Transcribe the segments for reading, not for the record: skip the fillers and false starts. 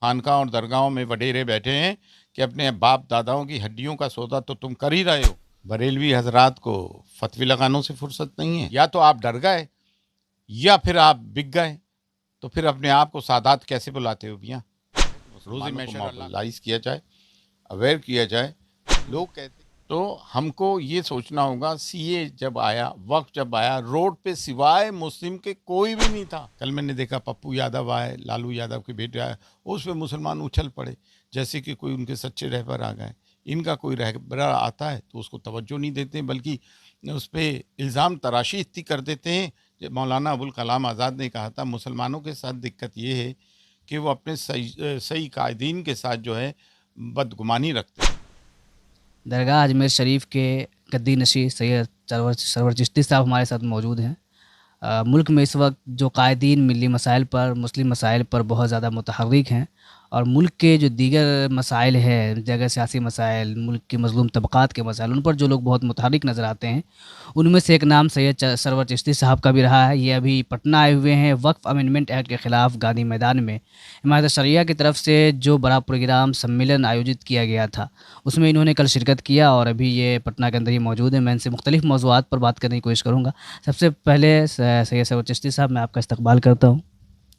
खानका और दरगाहों में वडेरे बैठे हैं कि अपने बाप दादाओं की हड्डियों का सौदा तो तुम कर ही रहे हो। बरेलवी हजरात को फतवी लगानों से फुर्सत नहीं है। या तो आप डर गए या फिर आप बिक गए, तो फिर अपने आप को सादात कैसे बुलाते हो भैया? रोज़ी मैशर मोबिलाइज किया जाए, अवेयर किया जाए। लोग कहते तो हमको ये सोचना होगा, सीए जब आया, वक्फ जब आया, रोड पे सिवाय मुस्लिम के कोई भी नहीं था। कल मैंने देखा पप्पू यादव आए, लालू यादव के बेटे आए, उस पे मुसलमान उछल पड़े जैसे कि कोई उनके सच्चे रहबर आ गए। इनका कोई रहबर आता है तो उसको तवज्जो नहीं देते, बल्कि उस पर इल्ज़ाम तराशी इतनी कर देते हैं। मौलाना अबुल कलाम आज़ाद ने कहा था, मुसलमानों के साथ दिक्कत ये है कि वो अपने सही कायदीन के साथ जो है बदगुमानी रखते हैं। दरगाह अजमेर शरीफ के गद्दी नशी सैयद सरवर चिश्ती साहब हमारे साथ मौजूद हैं। मुल्क में इस वक्त जो कायदीन मिली मसाइल पर, मुस्लिम मसाइल पर बहुत ज़्यादा मुतहर्रिक हैं, और मुल्क के जो दीगर मसाइल हैं, जगह सियासी मसाइल, मुल्क के मज़लूम तबक़ात के मसाइल, उन पर जो लोग बहुत मुतहर्रिक नज़र आते हैं, उनमें से एक नाम सैयद सरवर चिश्ती साहब का भी रहा है। ये अभी पटना आए हुए हैं वक्फ अमेंडमेंट एक्ट के ख़िलाफ़ गांधी मैदान में हिमायत शरिया की तरफ से जो बड़ा प्रोग्राम सम्मेलन आयोजित किया गया था, उसमें इन्होंने कल शिरकत किया और अभी ये पटना के अंदर ही मौजूद है। मैं इनसे मुख्तलिफ़ मौज़ूआत पर बात करने की कोशिश करूँगा। सबसे पहले सैयद सरवर चिश्ती साहब, मैं आपका इस्तकबाल करता हूँ।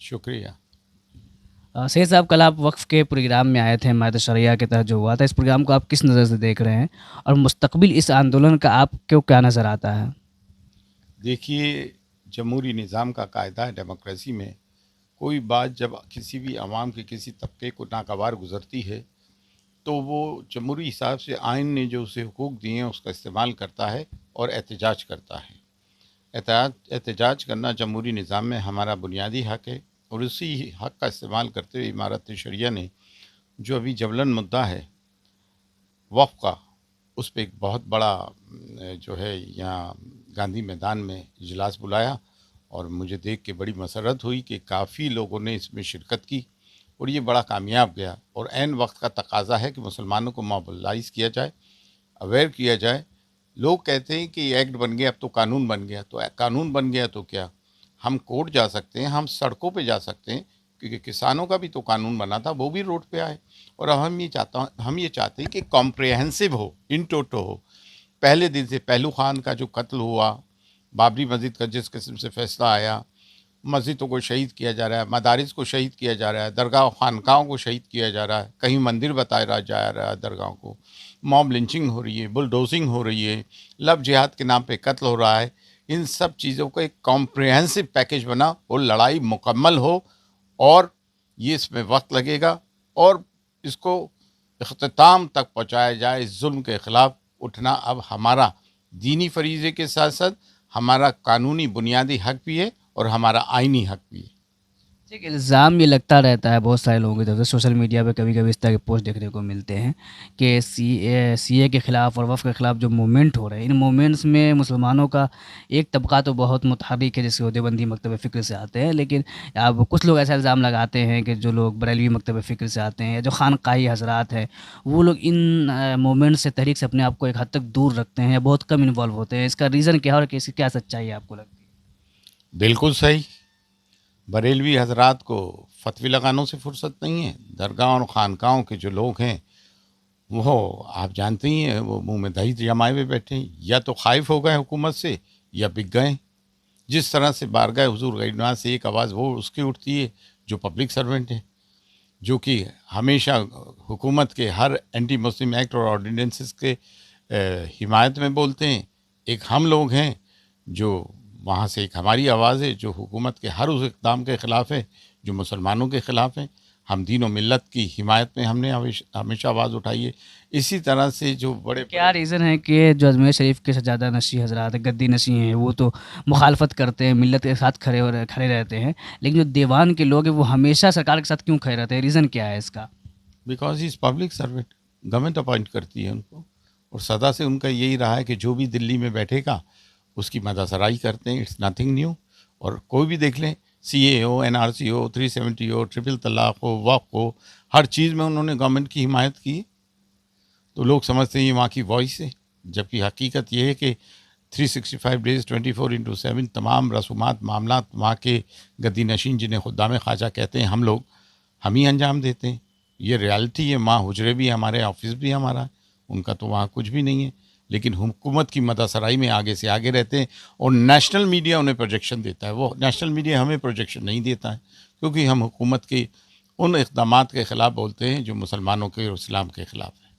शुक्रिया। सैयद साहब, कल आप वक्फ के प्रोग्राम में आए थे, हिमायत शरिया के तहत जो हुआ था, इस प्रोग्राम को आप किस नज़र से देख रहे हैं और मुस्तकबिल इस आंदोलन का आपको क्या नज़र आता है? देखिए, जमहूरी निज़ाम का कायदा है डेमोक्रेसी में, कोई बात जब किसी भी अवाम के किसी तबके को नागवार गुज़रती है तो वो जमहूरी हिसाब से आइन ने जो उसे हुकूक दिए हैं उसका इस्तेमाल करता है और एहतजाज करता है। एहतजाज करना जमहूरी निज़ाम में हमारा बुनियादी हक़ है, और उसी हक़ का इस्तेमाल करते हुए इमारत शरिया ने जो अभी जबलन मुद्दा है वक्फ का, उस पर एक बहुत बड़ा जो है यहाँ गांधी मैदान में इजलास बुलाया, और मुझे देख के बड़ी मसरत हुई कि काफ़ी लोगों ने इसमें शिरकत की और ये बड़ा कामयाब गया। और ऐन वक्त का तकाजा है कि मुसलमानों को मोबिलाइज़ किया जाए, अवेयर किया जाए। लोग कहते हैं कि एक्ट बन गया, अब तो कानून बन गया। तो कानून बन गया तो क्या, हम कोर्ट जा सकते हैं, हम सड़कों पे जा सकते हैं, क्योंकि किसानों का भी तो कानून बना था, वो भी रोड पे आए। और अब हम ये चाहते हैं कि कॉम्प्रिहेंसिव हो, इन टोटो हो। पहले दिन से पहलू खान का जो कत्ल हुआ, बाबरी मस्जिद का जिस किस्म से फैसला आया, मस्जिदों को शहीद किया जा रहा है, मदारिस को शहीद किया जा रहा है, दरगाह खानकाहों को शहीद किया जा रहा है, कहीं मंदिर बताया जा रहा है दरगाहों को, मॉब लिंचिंग हो रही है, बुलडोजिंग हो रही है, लव जिहाद के नाम पे कत्ल हो रहा है। इन सब चीज़ों को एक कॉम्प्रिहेंसिव पैकेज बना और लड़ाई मुकम्मल हो, और ये इसमें वक्त लगेगा और इसको इख्तिताम तक पहुँचाया जाए। इस जुल्म के ख़िलाफ़ उठना अब हमारा दीनी फरीज़े के साथ साथ हमारा कानूनी बुनियादी हक़ भी है और हमारा आइनी हक़ भी है। एक इल्ज़ाम ये लगता रहता है बहुत सारे लोगों की तरफ से, सोशल मीडिया पे कभी-कभी इस तरह के पोस्ट देखने को मिलते हैं कि सीए के ख़िलाफ़ और वफ़ के ख़िलाफ़ जो मूवमेंट हो रहे हैं, इन मूवमेंट्स में मुसलमानों का एक तबका तो बहुत मुतहर्रिक है, जैसे देवबंदी मकतब फ़िक्र से आते हैं, लेकिन अब कुछ लोग ऐसा इल्ज़ाम लगाते हैं कि जो लोग बरेलवी मकतब फ़िक्र से आते हैं या जो खानकाही हज़रात हैं, वो लोग इन मूवमेंट से, तहरीक से अपने आप को एक हद तक दूर रखते हैं या बहुत कम इन्वॉल्व होते हैं। इसका रीज़न क्या है और इसकी क्या सच्चाई है आपको लगती है? बिल्कुल सही। बरेलवी हजरात को फतवी लगानों से फुर्सत नहीं है। दरगाह और ख़ानकाहों के जो लोग हैं वो आप जानते ही हैं, वो मुंह में दही जमाए हुए बैठे हैं, या तो खाइफ हो गए हुकूमत से या बिक गए। जिस तरह से बारगाह हुजूर गरीबनाथ से एक आवाज़ वो उसकी उठती है जो पब्लिक सर्वेंट है, जो कि हमेशा हुकूमत के हर एंटी मुस्लिम एक्ट और ऑर्डिनेंसेस के हिमायत में बोलते हैं। एक हम लोग हैं जो वहाँ से, एक हमारी आवाज़ है जो हुकूमत के हर उस इक़दाम के ख़िलाफ़ है जो मुसलमानों के ख़िलाफ़ है। हम दीन और मिल्लत की हिमायत में हमने हमेशा आवाज़ उठाई है। इसी तरह से जो बड़े क्या रीज़न है कि जो अजमेर शरीफ के सज्जादा नशी हज़रात हैं, गद्दी नशी हैं, वो तो मुखालफत करते हैं, मिल्लत के साथ खड़े रहते हैं, लेकिन जो दीवान के लोग हैं वो हमेशा सरकार के साथ क्यों खड़े रहते हैं? रीज़न क्या है इसका? Because he is public servant, government appoint करती है उनको, और सदा से उनका यही रहा है कि जो भी दिल्ली में बैठेगा उसकी मदासराई करते हैं। It's nothing new. और कोई भी देख लें, सीए हो, एनआरसी हो, 370 हो, ट्रिपल तलाक हो, वक्फ हो, हर चीज़ में उन्होंने गवर्नमेंट की हिमायत की। तो लोग समझते हैं ये वहाँ की वॉइस है, जबकि हकीकत ये है कि 365 डेज़ 24/7 तमाम रसूमात मामलात वहाँ के गद्दी नशीन, जिन्हें खुद्दाम ख्वाजा कहते हैं हम लोग, हम ही अंजाम देते हैं। ये रियलिटी है। माँ हुजरे भी हमारे, ऑफिस भी हमारा है, उनका तो वहाँ कुछ भी नहीं है। लेकिन हुकूमत की मदासराई में आगे से आगे रहते हैं और नेशनल मीडिया उन्हें प्रोजेक्शन देता है। वो नेशनल मीडिया हमें प्रोजेक्शन नहीं देता है, क्योंकि हम हुकूमत के उन इक़दामात के ख़िलाफ़ बोलते हैं जो मुसलमानों के और इस्लाम के ख़िलाफ़ है।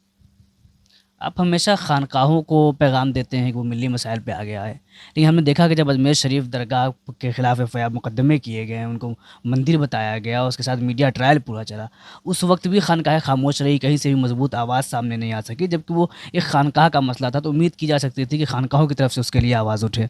आप हमेशा खानकाहों को पैगाम देते हैं कि वो मिली मसाइल पे आगे आए, लेकिन हमने देखा कि जब अजमेर शरीफ दरगाह के ख़िलाफ़ एफ़आईआर मुकदमे किए गए, उनको मंदिर बताया गया, उसके साथ मीडिया ट्रायल पूरा चला, उस वक्त भी खानकाहें खामोश रही, कहीं से भी मजबूत आवाज़ सामने नहीं आ सकी, जबकि वो एक खानकाह का मसला था। तो उम्मीद की जा सकती थी कि खानकाहों की तरफ से उसके लिए आवाज़ उठे।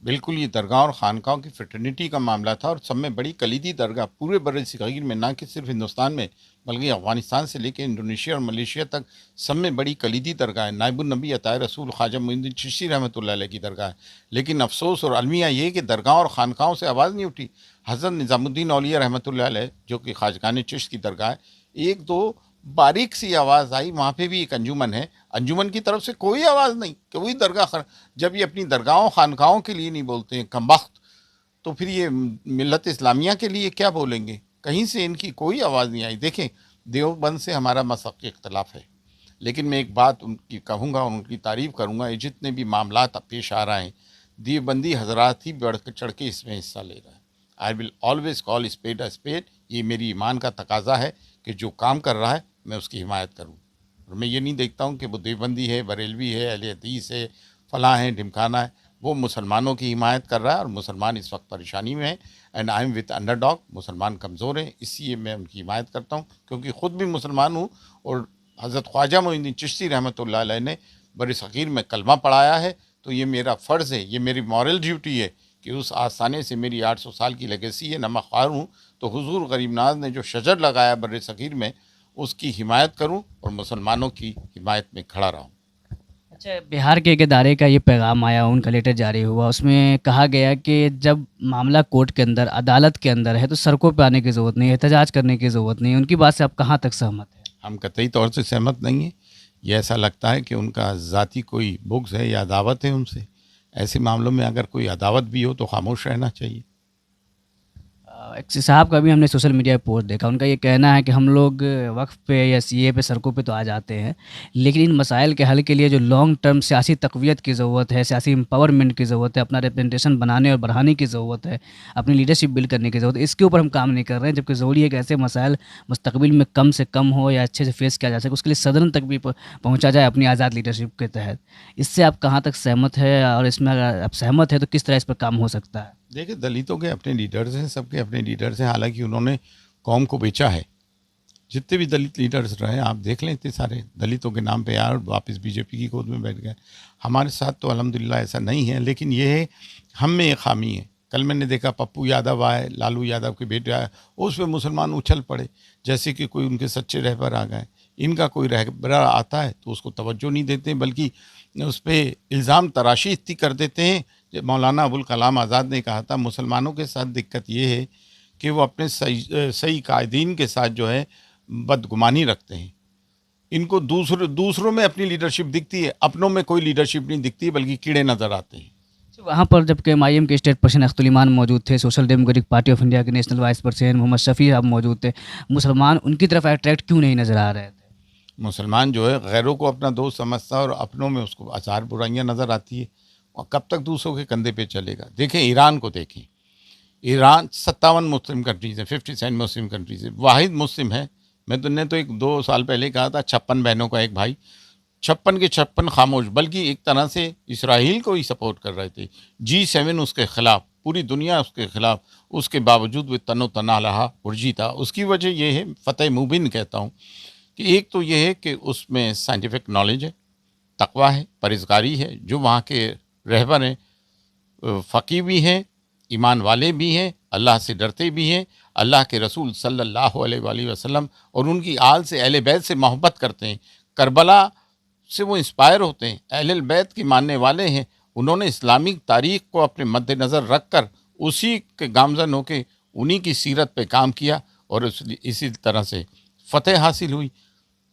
बिल्कुल, ये दरगाह और खानकाहों की फ्रेटर्निटी का मामला था और सब में बड़ी कलीदी दरगाह पूरे बर्र-ए-सग़ीर में, ना कि सिर्फ हिंदुस्तान में, बल्कि अफ़गानिस्तान से लेके इंडोनेशिया और मलेशिया तक सब में बड़ी कलीदी दरगाह है। नाइबुन नबी अताए रसूल ख्वाजा मोइनुद्दीन चिश्ती रहमतुल्लाह अलैह की दरगाह है। लेकिन अफ़सोस और अलमिया ये है कि दरगाह और खानकाहों से आवाज़ नहीं उठी। हज़रत निज़ामुद्दीन औलिया रहमतुल्लाह अलैह, जो कि ख़ाजगान चिश्त की दरगाह है, 1-2 बारीक सी आवाज़ आई, वहाँ पे भी एक अंजुमन है, अंजुमन की तरफ से कोई आवाज़ नहीं, कोई दरगाह जब ये अपनी दरगाहों खानकाहों के लिए नहीं बोलते हैं कमबख्त, तो फिर ये मिल्लत इस्लामिया के लिए क्या बोलेंगे? कहीं से इनकी कोई आवाज़ नहीं आई। देखें, देवबंद से हमारा मसलकी इख्तलाफ है, लेकिन मैं एक बात उनकी कहूँगा, उनकी तारीफ़ करूँगा, ये जितने भी मामलात अब पेश आ रहे हैं, देवबंदी हज़रात ही बढ़ चढ़ के इसमें हिस्सा ले रहा है। I will always call spade a spade. ये मेरी ईमान का तकाज़ा है कि जो काम कर रहा है मैं उसकी हिमायत करूँ। और मैं ये नहीं देखता हूँ कि वो देवबंदी है, बरेलवी है, अहले हदीस है, फ़लाँ है, ढिमकाना है। वो मुसलमानों की हिमायत कर रहा है और मुसलमान इस वक्त परेशानी में हैं। And I am with underdog. मुसलमान कमज़ोर हैं, इसलिए मैं उनकी हिमायत करता हूँ, क्योंकि ख़ुद भी मुसलमान हूँ और हज़रत ख्वाजा मोइनुद्दीन चिश्ती रहमतुल्लाह अलैह ने बर्र-ए-सग़ीर में कलमा पढ़ाया है। तो ये मेरा फ़र्ज़ है, ये मेरी मॉरल ड्यूटी है कि उस आस्थाने से मेरी 800 साल की लेगेसी है, नमक ख़्वार हूँ, तो हुज़ूर गरीब नाज़ ने जो शजर लगाया बर्र-ए-सग़ीर में, उसकी हिमायत करूँ और मुसलमानों की हिमायत में खड़ा रहूँ। अच्छा, बिहार के एक इदारे का ये पैगाम आया, उनका लेटर जारी हुआ, उसमें कहा गया कि जब मामला कोर्ट के अंदर, अदालत के अंदर है, तो सड़कों पे आने की ज़रूरत नहीं है, एहतजाज करने की ज़रूरत नहीं है। उनकी बात से आप कहाँ तक सहमत हैं? हम कतई तौर से सहमत नहीं हैं। ये ऐसा लगता है कि उनका ज़ाती कोई बुग़्ज़ है या अदावत है उनसे। ऐसे मामलों में अगर कोई अदावत भी हो तो ख़ामोश रहना चाहिए। एक्सी साहब का भी हमने सोशल मीडिया पे पोस्ट देखा। उनका ये कहना है कि हम लोग वक्फ़ पे या सीए पे सड़कों पे तो आ जाते हैं, लेकिन इन मसाइल के हल के लिए जो लॉन्ग टर्म सियासी तक़वियत की ज़रूरत है, सियासी एम्पावरमेंट की ज़रूरत है, अपना रिप्रेजेंटेशन बनाने और बढ़ाने की ज़रूरत है, अपनी लीडरशिप बिल्ड करने की ज़रूरत है, इसके ऊपर हम काम नहीं कर रहे हैं। जबकि ज़रूरी है कि ऐसे मसाइल मुस्तक़बिल में कम से कम हो या अच्छे से फेस किया जा सके, उसके लिए सदन तक भी पहुँचा जाए अपनी आज़ाद लीडरशिप के तहत। इससे आप कहाँ तक सहमत हैं, और इसमें अगर आप सहमत हैं तो किस तरह इस पर काम हो सकता है? देखिए, दलितों के अपने लीडर्स हैं, सबके अपने लीडर्स हैं। हालांकि उन्होंने कौम को बेचा है। जितने भी दलित लीडर्स रहे, आप देख लें, इतने सारे दलितों के नाम पे यार वापस बीजेपी की गोद में बैठ गए। हमारे साथ तो अल्हम्दुलिल्लाह ऐसा नहीं है, लेकिन ये है, हम में एक खामी है। कल मैंने देखा पप्पू यादव आए, लालू यादव के बेटे आए, उस पर मुसलमान उछल पड़े जैसे कि कोई उनके सच्चे रहबर आ गए। इनका कोई रहबर आता है तो उसको तवज्जो नहीं देते, बल्कि उस पर इल्ज़ाम तराशी इतनी कर देते हैं। जब मौलाना अबुल कलाम आज़ाद ने कहा था, मुसलमानों के साथ दिक्कत ये है कि वो अपने सही कायदीन के साथ जो है बदगुमानी रखते हैं। इनको दूसरों में अपनी लीडरशिप दिखती है, अपनों में कोई लीडरशिप नहीं दिखती, बल्कि कीड़े नज़र आते हैं। तो वहाँ पर जबकि एमआईएम के स्टेट पर्सन अख्तुल ईमान मौजूद थे, social democratic party of India के national vice president Mohammad Shafi साहब मौजूद थे, मुसलमान उनकी तरफ अट्रैक्ट क्यों नहीं नज़र आ रहे थे? मुसलमान जो है गैरों को अपना दोस्त समझता है और अपनों में उसको आसार बुराइयाँ नज़र आती है, और कब तक दूसरों के कंधे पे चलेगा। देखें, ईरान को देखें। ईरान 57 मुस्लिम कंट्रीज़ है, 57 मुस्लिम कंट्रीज़ है, वाहिद मुस्लिम है। मैंने तो 1-2 साल पहले कहा था, 56 बहनों का एक भाई, 56 के 56 खामोश, बल्कि एक तरह से इसराइल को ही सपोर्ट कर रहे थे। G7 उसके ख़िलाफ़, पूरी दुनिया उसके ख़िलाफ़, उसके बावजूद वो तनो तना रहा, पुरजी था। उसकी वजह ये है, फ़तेह मुबिन कहता हूँ, कि एक तो ये है कि उसमें साइंटिफिक नॉलेज है, तक़वा है, परहेज़गारी है। जो वहाँ के रहबर हैं, फ़क़ीह भी हैं, ईमान वाले भी हैं, अल्लाह से डरते भी हैं, अल्लाह के रसूल सल्लल्लाहु अलैहि वसल्लम और उनकी आल से, अहले बैत से मोहब्बत करते हैं। करबला से वो इंस्पायर होते हैं, अहले बैत के मानने वाले हैं। उन्होंने इस्लामिक तारीख़ को अपने मद्देनज़र रख कर उसी के गामज़न होके उन्हीं की सीरत पे काम किया और इसी तरह से फ़तेह हासिल हुई।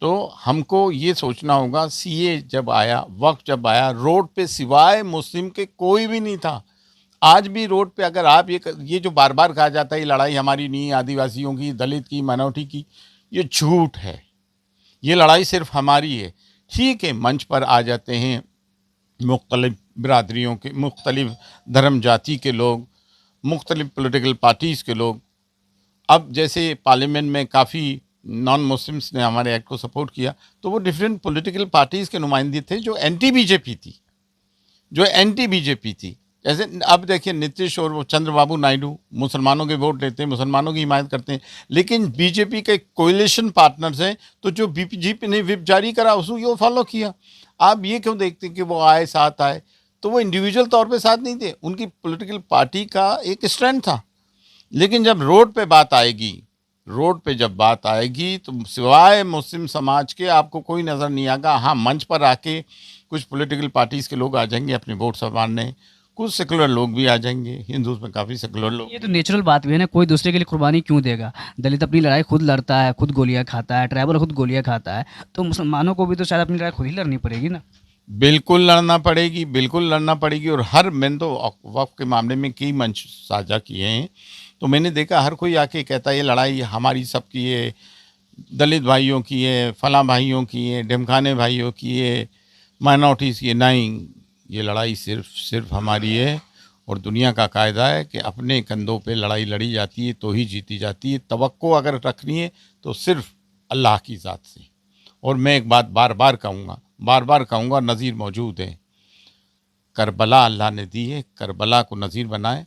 तो हमको ये सोचना होगा, सीए जब आया, वक़्त जब आया, रोड पे सिवाय मुस्लिम के कोई भी नहीं था। आज भी रोड पे अगर आप ये जो बार बार कहा जाता है ये लड़ाई हमारी नहीं, आदिवासियों की, दलित की, माइनॉरिटी की, ये झूठ है। ये लड़ाई सिर्फ हमारी है। ठीक है, मंच पर आ जाते हैं मुख्तलिफ बिरादरियों के, मुख्तलिफ धर्म जाति के लोग, मुख्तलिफ पॉलिटिकल पार्टीज़ के लोग। अब जैसे पार्लियामेंट में काफ़ी नॉन मुस्लिम्स ने हमारे एक्ट को सपोर्ट किया, तो वो डिफरेंट पॉलिटिकल पार्टीज़ के नुमाइंदे थे जो एंटी बीजेपी थी, जो एंटी बीजेपी थी। जैसे अब देखिए नीतीश और वो चंद्रबाबू नायडू मुसलमानों के वोट लेते हैं, मुसलमानों की हिमायत करते हैं, लेकिन बीजेपी के कोalition पार्टनर्स हैं, तो जो बीजेपी ने विप जारी करा उसको ये फॉलो किया। आप ये क्यों देखते हैं कि वो आए, साथ आए? तो वो इंडिविजुअल तौर पे साथ नहीं थे, उनकी पॉलिटिकल पार्टी का एक स्ट्रेंथ था। लेकिन जब रोड पे बात आएगी, रोड पे जब बात आएगी तो सिवाय मुस्लिम समाज के आपको कोई नज़र नहीं आएगा। हाँ, मंच पर आके कुछ पॉलिटिकल पार्टीज़ के लोग आ जाएंगे अपने वोट संभालने, कुछ सेकुलर लोग भी आ जाएंगे, हिंदूज में काफ़ी सेकुलर लोग। ये तो नेचुरल बात भी है ना, कोई दूसरे के लिए कुर्बानी क्यों देगा? दलित अपनी लड़ाई खुद लड़ता है, खुद गोलियां खाता है, ट्राइबल खुद गोलियां खाता है, तो मुसलमानों को भी तो शायद अपनी लड़ाई खुद ही लड़नी पड़ेगी ना। बिल्कुल लड़ना पड़ेगी, बिल्कुल लड़ना पड़ेगी। और हर, मैंने तो वक्फ के मामले में कई मंच साझा किए हैं, तो मैंने देखा हर कोई आके कहता है ये लड़ाई हमारी सबकी है, दलित भाइयों की है, फलां भाइयों की है, ढिमकाने भाइयों की है, माइनॉरिटीज़ की है। नहीं, ये लड़ाई सिर्फ हमारी है। और दुनिया का कायदा है कि अपने कंधों पे लड़ाई लड़ी जाती है तो ही जीती जाती है। तवक्को अगर रखनी है तो सिर्फ अल्लाह की ज़ात से। और मैं एक बात बार बार कहूँगा, नज़ीर मौजूद है। करबला अल्लाह ने दी है, करबला को नज़ीर बनाए।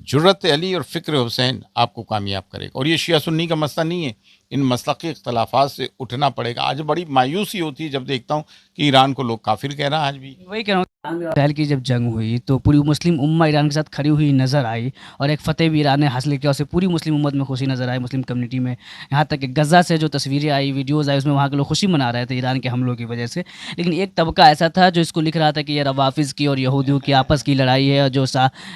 जुर्रत अली और फ़िक्र हुसैन आपको कामयाब करेगा। और ये शिया सुन्नी का मसला नहीं है, इन मसलकी इख्तलाफात से उठना पड़ेगा। आज बड़ी मायूसी होती है जब देखता हूँ कि ईरान को लोग काफिर कह रहा है आज भी। वही कह रहा हूँ, इसराइल की जब जंग हुई तो पूरी मुस्लिम उम्मा ईरान के साथ खड़ी हुई नज़र आई, और एक फ़तेह भी ईरान ने हासिल किया, उससे पूरी मुस्लिम उम्मत में खुशी नज़र आई, मुस्लिम कम्युनिटी में। यहाँ तक कि गज़ा से जो तस्वीरें आई, वीडियोज़ आई, उसमें वहाँ के लोग खुशी मना रहे थे ईरान के हमलों की वजह से। लेकिन एक तबका ऐसा था जो इसको लिख रहा था कि ये रवाफ़िज़ की और यहूदियों की आपस की लड़ाई है, और जो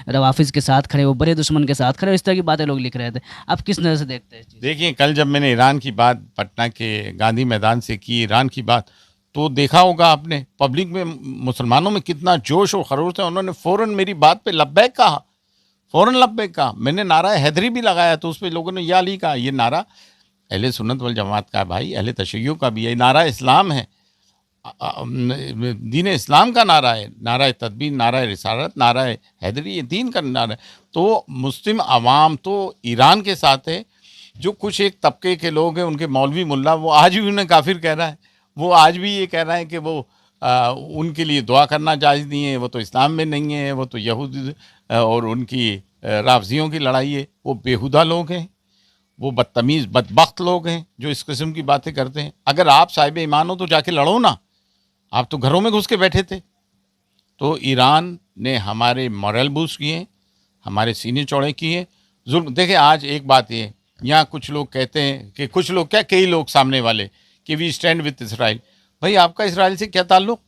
रवाफ़िज़ के साथ खड़े वो बड़े दुश्मन के साथ खड़े, इस तरह की बातें लोग लिख रहे थे। आप किस नज़र से देखते हैं इस चीज़? देखिए, कल जब मैंने ईरान की बात पटना के गांधी मैदान से की, ईरान की बात, तो देखा होगा आपने पब्लिक में, मुसलमानों में कितना जोश और खरोश है। उन्होंने फ़ौरन मेरी बात पे लब्बैक कहा, फ़ौरन लब्बैक कहा। मैंने नारा हैदरी भी लगाया तो उस पर लोगों ने या अली कहा। ये नारा अहले सुन्नत वल जमात का है भाई, अहले तशय्युअ का भी है। नारा इस्लाम है, दीन इस्लाम का नारा है, नारा तदबीर, नारा रिसालत, नारा हैदरी, ये दीन का नारा है। तो मुस्लिम आवाम तो ईरान के साथ है। जो कुछ एक तबके के लोग हैं, उनके मौलवी मुल्ला, वो आज भी उन्हें काफिर कह रहा है। वो आज भी ये कह रहा है कि वो उनके लिए दुआ करना जायज़ नहीं है, वो तो इस्लाम में नहीं है, वो तो यहूद और उनकी राफजियों की लड़ाई है। वो बेहुदा लोग हैं, वो बदतमीज़ बदबख्त लोग हैं जो इस किस्म की बातें करते हैं। अगर आप साहिब ईमान हो तो जाके लड़ो ना, आप तो घरों में घुस के बैठे थे। तो ईरान ने हमारे मॉरल बूस्ट किए, हमारे सीने चौड़े किए, जुल्म। देखिए, आज एक बात ये, यहाँ कुछ लोग कहते हैं कि कुछ लोग क्या, कई लोग सामने वाले, कि वी स्टैंड विथ इसराइल। भाई, आपका इसराइल से क्या ताल्लुक़?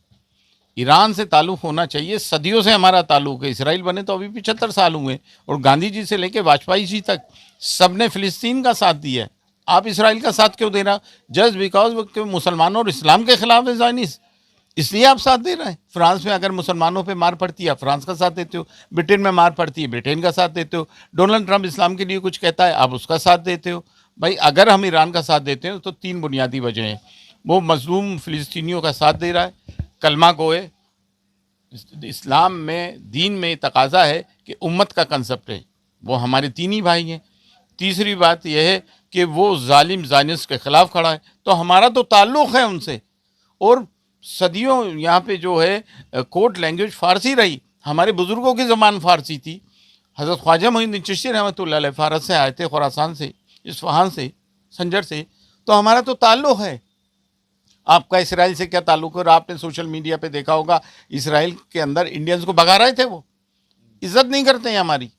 ईरान से ताल्लुक़ होना चाहिए, सदियों से हमारा ताल्लुक़ है। इसराइल बने तो अभी 75 साल हुए, और गांधी जी से लेकर वाजपेयी जी तक सब ने फ़िलिस्तीन का साथ दिया है। आप इसराइल का साथ क्यों दे रहा? जस्ट बिकॉज वो मुसलमानों और इस्लाम के खिलाफ है, ज़ायनिस्ट, इसलिए आप साथ दे रहे हैं। फ्रांस में अगर मुसलमानों पे मार पड़ती है, आप फ्रांस का साथ देते हो। ब्रिटेन में मार पड़ती है, ब्रिटेन का साथ देते हो। डोनाल्ड ट्रंप इस्लाम के लिए कुछ कहता है, आप उसका साथ देते हो। भाई, अगर हम ईरान का साथ देते हैं तो 3 बुनियादी वजह हैं। वो मजलूम फ़िलिस्तीनियों का साथ दे रहा है, कलमा गोए। इस्लाम में, दीन में तकाजा है कि उम्मत का कंसेप्ट है, वो हमारे 3 ही भाई हैं। तीसरी बात यह है कि वो जालिम ज़ायनिस्ट के ख़िलाफ़ खड़ा है, तो हमारा तो ताल्लुक़ है उनसे। और सदियों यहाँ पे जो है कोर्ट लैंग्वेज फ़ारसी रही, हमारे बुज़ुर्गों की ज़बान फ़ारसी थी। हज़रत ख्वाजा मोइनुद्दीन चिश्ती रहमतुल्लाह अलैह फ़ारस से आए थे, खुरासान से, इस्फ़हान से, संजर से। तो हमारा तो ताल्लुक़ है। आपका इसराइल से क्या ताल्लुक़ है? और आपने सोशल मीडिया पे देखा होगा, इसराइल के अंदर इंडियंस को भगा रहे थे, वो इज़्ज़त नहीं करते हैं हमारी,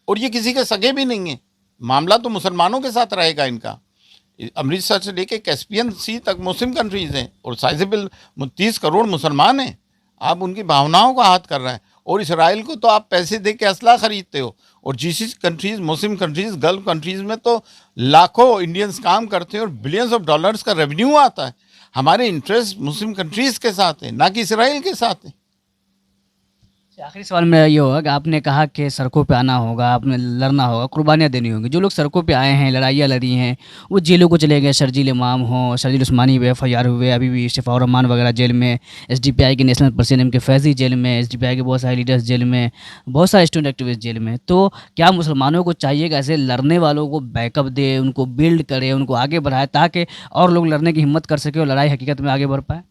और ये किसी के सगे भी नहीं है। मामला तो मुसलमानों के साथ रहेगा इनका। अमृतसर से लेके कैस्पियन सी तक मुस्लिम कंट्रीज़ हैं, और साइजेबल 30 करोड़ मुसलमान हैं। आप उनकी भावनाओं का हाथ कर रहे हैं। और इसराइल को तो आप पैसे दे के असला ख़रीदते हो, और जीसी कंट्रीज़, मुस्लिम कंट्रीज़, गल्फ कंट्रीज़ में तो लाखों इंडियंस काम करते हैं और बिलियंस ऑफ डॉलर्स का रेवेन्यू आता है। हमारे इंटरेस्ट मुस्लिम कंट्रीज़ के साथ है, ना कि इसराइल के साथ है। आखिरी सवाल मेरा ये होगा कि आपने कहा कि सड़कों पे आना होगा, आपने लड़ना होगा, कुर्बानियाँ देनी होंगी। जो लोग सड़कों पे आए हैं, लड़ाइयाँ लड़ी हैं, वो जेलों को चले गए, शर्जील इमाम हों, शर्जील उस्मानी पे एफआईआर हुए, अभी भी शफ़ाउर रहमान वगैरह जेल में, एसडीपीआई के नेशनल प्रेसिडेंट एम के फैज़ी जेल में, एसडीपीआई के बहुत सारे लीडर्स जेल में, बहुत सारे स्टूडेंट एक्टिविस्ट जेल में। तो क्या मुसलमानों को चाहिए कि ऐसे लड़ने वालों को बैकअप दे, उनको बिल्ड करे, उनको आगे बढ़ाए, ताकि और लोग लड़ने की हिम्मत कर सकें और लड़ाई हकीकत में आगे बढ़ पाए?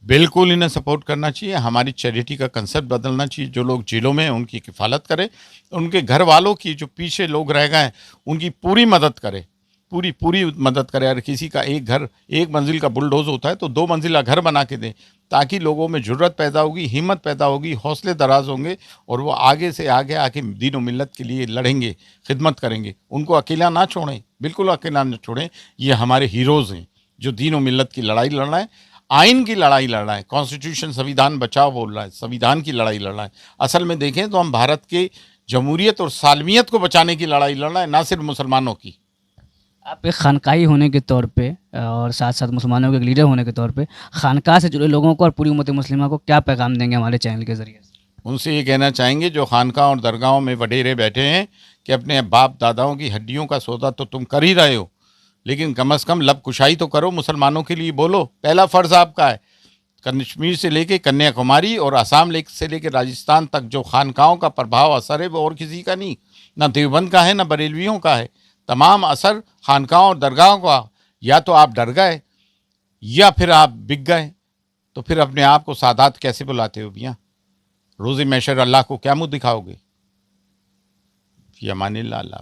बिल्कुल इन्हें सपोर्ट करना चाहिए। हमारी चैरिटी का कंसेप्ट बदलना चाहिए। जो लोग जेलों में हैं उनकी किफ़ालत करें, उनके घर वालों की, जो पीछे लोग रह गए हैं उनकी पूरी मदद करें, पूरी पूरी मदद करें। अगर किसी का एक घर, एक मंजिल का बुलडोज होता है तो 2 मंजिला घर बना के दें, ताकि लोगों में जुर्रत पैदा होगी, हिम्मत पैदा होगी, हौसले दराज होंगे और वो आगे से आगे आके दीन और मिल्लत के लिए लड़ेंगे, खिदमत करेंगे। उनको अकेला ना छोड़ें, बिल्कुल अकेला ना छोड़ें। ये हमारे हीरोज़ हैं जो दीन और मिल्लत की लड़ाई लड़ रहे हैं, आइन की लड़ाई लड़ रहा है, कॉन्स्टिट्यूशन संविधान बचाओ बोल रहा है, संविधान की लड़ाई लड़ रहा है। असल में देखें तो हम भारत के जमहूरियत और सालमियत को बचाने की लड़ाई लड़ रहे हैं, ना सिर्फ मुसलमानों की। आप एक खानकाही होने के तौर पे और साथ-साथ मुसलमानों के एक लीडर होने के तौर पे, खानकाह से जुड़े लोगों को और पूरी उम्मत मुस्लिमा को क्या पैगाम देंगे हमारे चैनल के ज़रिए से? उनसे ये कहना चाहेंगे जो खानकाह और दरगाहों में वडेरे बैठे हैं कि अपने बाप दादाओं की हड्डियों का सौदा तो तुम कर ही रहे हो, लेकिन कम से कम लब कुशाई तो करो, मुसलमानों के लिए बोलो। पहला फ़र्ज़ आपका है। कश्मीर से लेके कन्याकुमारी और असम से लेके राजस्थान तक जो खानकाहों का प्रभाव असर है वो और किसी का नहीं, ना देवबंद का है ना बरेलवियों का है। तमाम असर खानकाहों और दरगाहों का। या तो आप डर गए या फिर आप बिक गए, तो फिर अपने आप को सादात कैसे बुलाते हो मियाँ? रोज़े महशर अल्लाह को क्या मुँह दिखाओगे? फ़ी अमानिल्लाह।